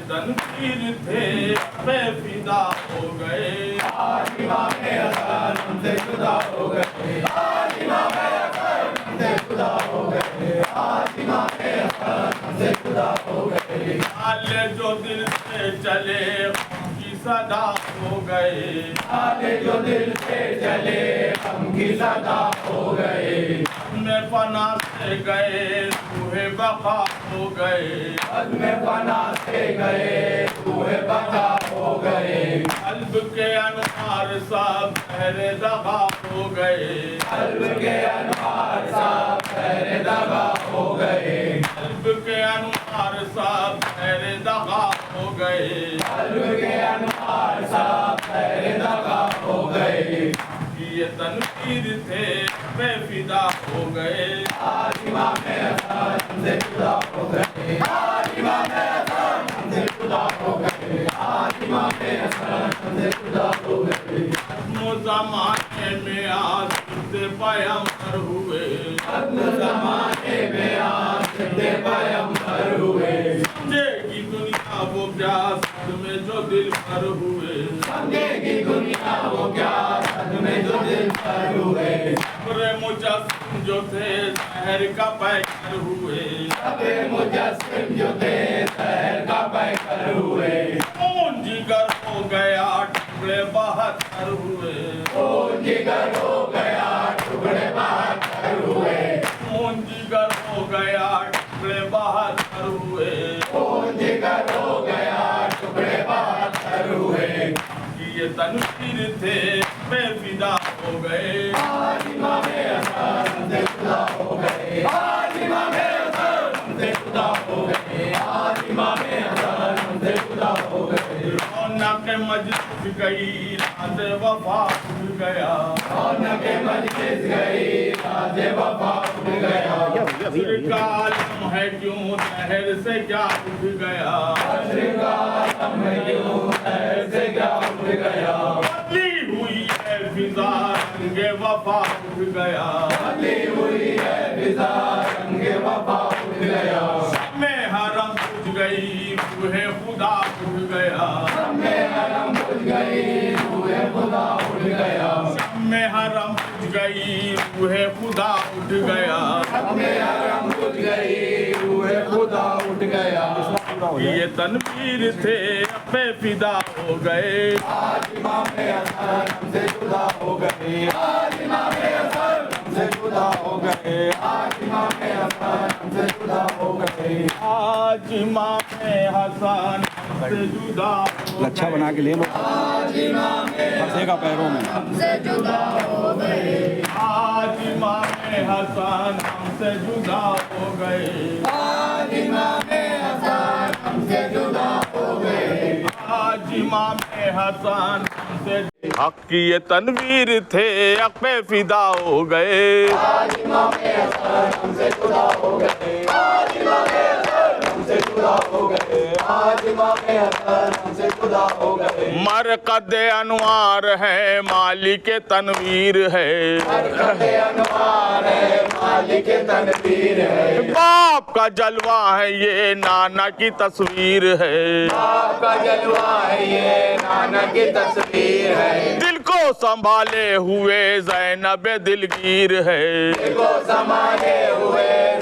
तनवीर थे बेफिदा हो गए, आज इमाम हसन हमसे जुदा हो गए, आज इमाम हसन हमसे जुदा हो गए, आज इमाम हसन हमसे जुदा हो गए। आले जो दिल से चले हम की सदा हो गए, आले जो दिल से चले हम की सदा हो गए। में फना से गए रूहे बका हो गए, में फना से गए रूहे बका हो गए। कल्ब के अनवार सब पहरे दगा हो गए, कल्ब के अनवार सब पहरे दगा हो गए, कल्ब के अनवार सब पहरे दगा हो गए, कल्ब के अनवार सब पहरे दगा हो गए। ये तनवीर थे बेफिदा हो गए, आज इमाम हसन हमसे जुदा हो गए, आज इमाम हसन हमसे जुदा हो गए, आज इमाम हसन हमसे जुदा हो गए। ज़माने में आज से पैगंबर हुए, ज़माने में आज से पैगंबर हुए। समझेगी दुनिया वो क्या सद में जो दिल पर हुए, समझेगी दुनिया वो क्या सद में जो दिल पर हुए। सब्र मुजस्सिम जो थे शहर का पैकर हुए, सब्र मुजस्सिम जो थे शहर का पैकर हुए। खून जिगर हो गया टुकड़े 72 हुए, खून जिगर हो गया टुकड़े 72 हुए। खून जिगर हो गया टुकड़े 72 हुए, खून जिगर हो गया टुकड़े 72 हुए। ये तनवीर थे बेफिदा हो गए, आज इमाम हसन हमसे जुदा हो गए, आज इमाम हसन हमसे जुदा हो गए, आज इमाम हसन हमसे जुदा हो गए। रौनक मजलिस गई रात वफा उड़ गया, रौनक मजलिस गई रात वफा उड़ गया। असर का आलम है क्यों शहर से क्या उठ गया, असर का आलम है क्यों शहर से क्या उठ गया। बदली हुई है फिजा रंगे वफा उठ गया, बदली हुई है फिजा रंगे वफा उठ गया। में हरम उठ गई रूहे खुदा उठ गया, में हरम उठ गई रूहे खुदा उठ गया। में हरम उठ गई रूहे खुदा उठ गया, में हरम उठ गई रूहे खुदा उठ गया। ये तनवीर थे बेफिदा हो गए, आज इमाम हसन हमसे जुदा हो गए, आज इमाम हसन हमसे जुदा हो गए, आज इमाम हसन हमसे जुदा हो गए। आज इमाम हसन हमसे जुदा हो लच्छा बना के ले लो, आज इमाम फंसेगा पैरों में। हमसे जुदा हो गए, आज इमाम हसन हमसे जुदा हो गए, आज इमाम हसन हमसे जुदा हो गए। आज इमाम हसन हमसे हक की ये तनवीर थे हक पे फिदा हो गए, आज इमाम हसन हमसे जुदा हो गए, आज इमाम हसन हमसे जुदा हो गए, आज इमाम हसन हमसे जुदा हो गए। मरकद अनवार है मालिक तनवीर है, मरकद अनवार है मालिक तनवीर है। बाप का जलवा है ये नाना की तस्वीर है, बाप का जलवा है ये नाना की तस्वीर है। दिल को संभाले हुए ज़ैनब दिलगीर है, दिल को संभाले हुए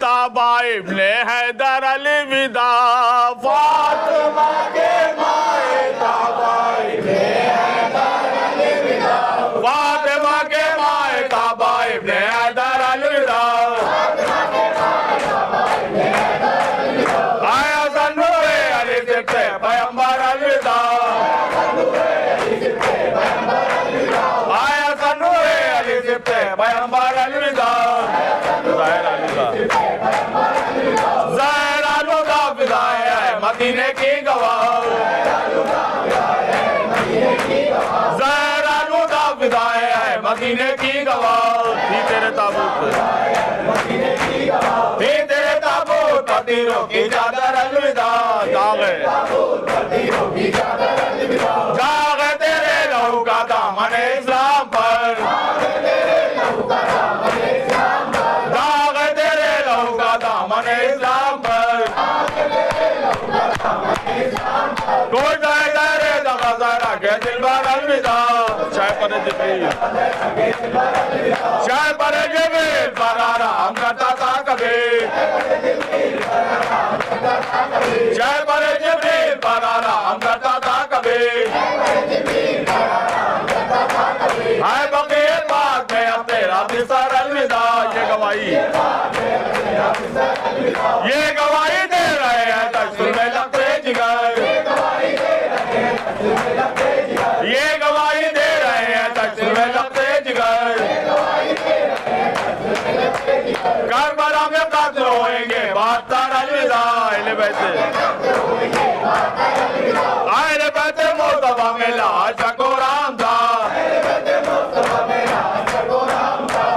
ताबा इब्ने हैदर अलविदा फातिमा के माए ताबा इब्ने फातिमा के माए ताबा इब्ने हैदर अलविदा आया सन्नूरे अली सिफ्ते पैगंबर अलविदा आया सन्नूरे अली सिफ्ते पैगंबर अलविदा ज़हरा लुदा फिदाए है मदीने की गवाह ज़हरा लुदा फिदाए है मदीने की गवाह थी तेरे ताबूत थी तेरे ताबूत तीरों की चादर अलविदा जागे जागे तेरे लहू का दामन इस्लाम पर जागे तेरे लहू का दामन इस्लाम पर कोई जाए तेरे दगा जरा के दिल पर अलविदा शाय पर जिब्रील शाय पर जिब्रील पर आराम करता था कभी शाय पर जिब्रील पर आराम करता था कभी हाय बकीर बाग में अब तेरा बिस्तर अलविदा ये गवाही दे रहे हैं तस्वीर में लगते जिगर ये गवाही दे रहे हैं तस्वीर में लगते जिगर करबला में कत्ल होएंगे 72 अलविदा अहले बैते अहले बैते मुस्तफा में लाल चको राम था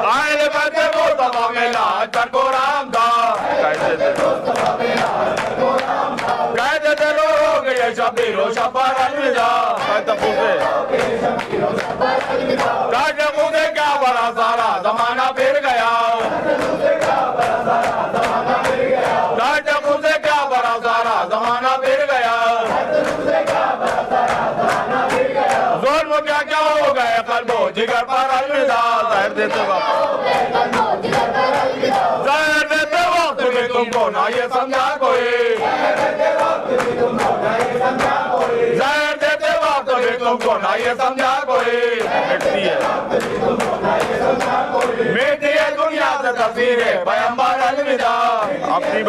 अहले बैते मुस्तफा में लाल चको राम था कहते थे लोग ये शबीरो शबर अलविदा कहते मुझे क्या बड़ा सारा जमाना फिर गया कहते मुझे क्या बड़ा सारा जमाना फिर गया जुल्म क्या क्या हो गए कल्बो जिगर पर अलविदा जहर देते वक्त भी तुमको ना ये समझा कोई जहर देते वक्त भी तुमको ना ये समझा कोई मिटती है दुनिया से तस्वीरें पैगंबर अलविदा अपनी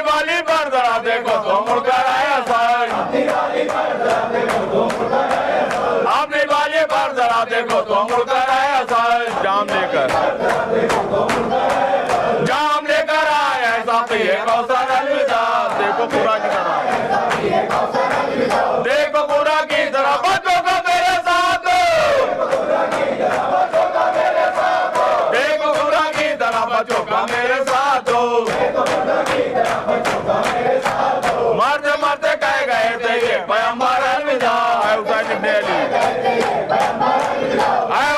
बाली पर जरा देखो तो मुड़कर आया सर अपनी बाली पर जरा देखो तो मुड़कर आया सर जाम लेकर आया साथी कौसर अलविदा देखो पूरा की तरह देखो पूरा की तरह बच्चों का मेरे साथ देखो पूरा की तरह बच्चों का मेरे साथ मरते मरते कह गए थे ये पैगंबर अलविदा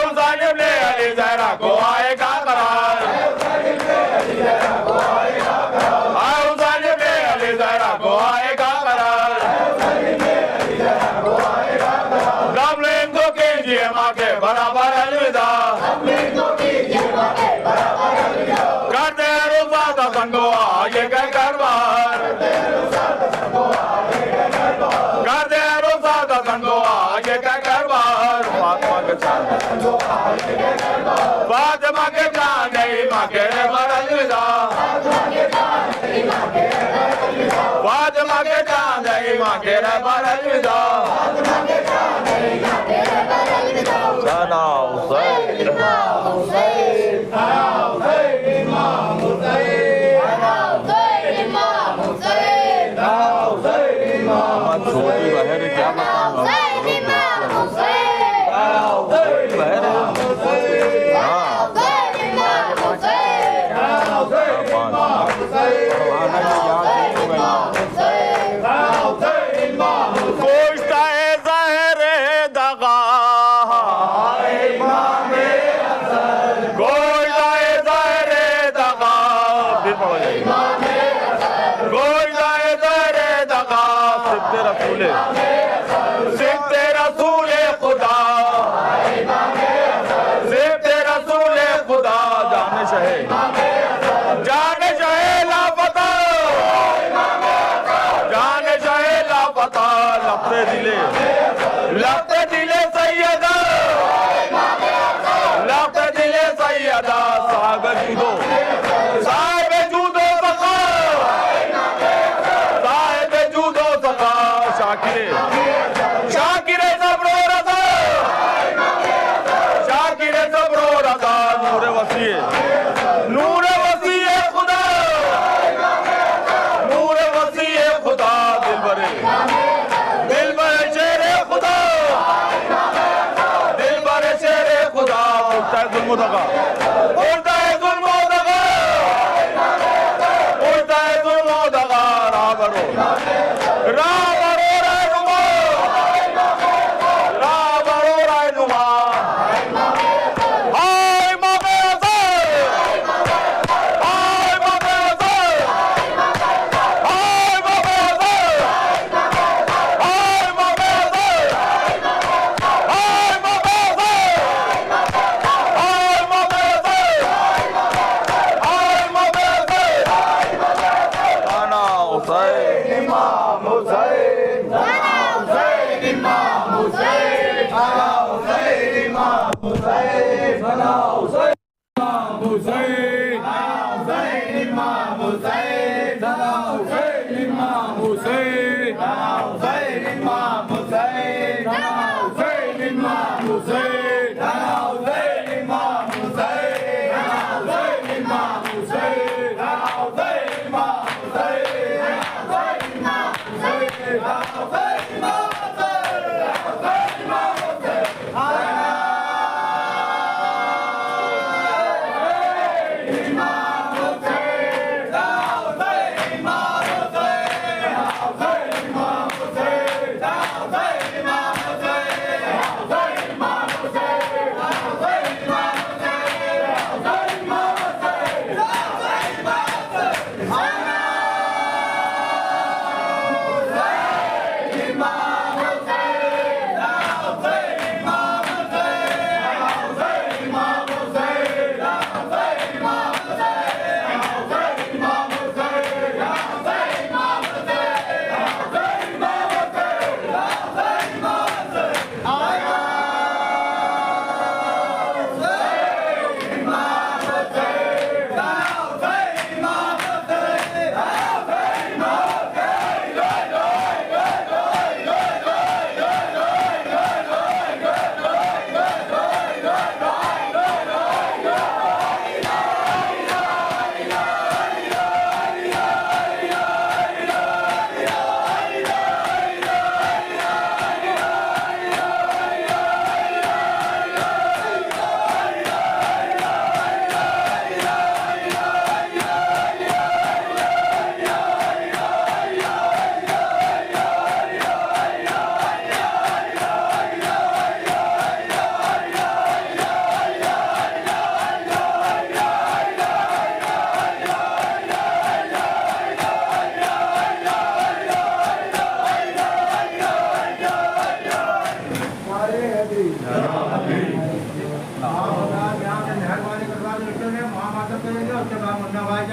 हुसैन इब्ने अली ज़हरा को आएगा करार हुसैन इब्ने अली ज़हरा को आएगा करार गमले इनको कीजिए माँ के बराबर अलविदा करते हैं रुफ़ा का संगो आगे कह कर बाहर करते हैं रुफ़ा का संगो आगे कह कर बाहर फातिमा के जान नहीं माँ के रहबर अलविदा फातिमा के जान नहीं माँ के रहबर अलविदा सना छोटी बहन क्या सिफ्ते रसूले खुदा सिफ्ते रसूले खुदा जाने शहे जाने शहे लापता जाने शहे लापता लपते दिले सैयदा लपते दिले सैयदा साहिब जूदो सखा शाकिरे सब्रो रजा नूरे वसीए खुदा दिल बरे शेरे खुदा उल्टा है जुल्मो दगा राबरो राय नुमा हाय मामे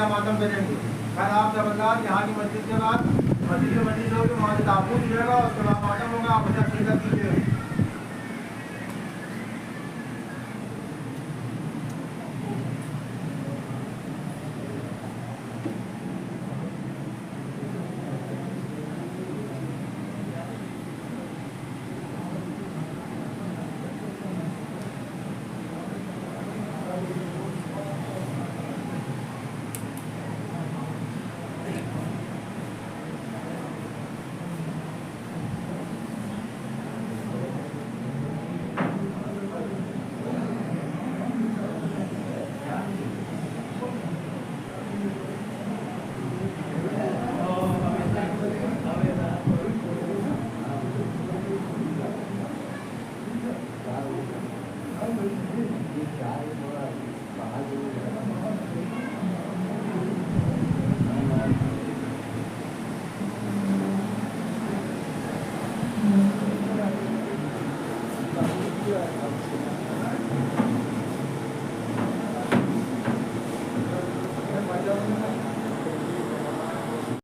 मातम करेंगे। खैर आप जब यहाँ की मस्जिद के बाद मस्जिद होगी वहाँ से ताबूत मिलेगा, उसके बाद मातम होगा, आप अच्छा सीधा कीजिए।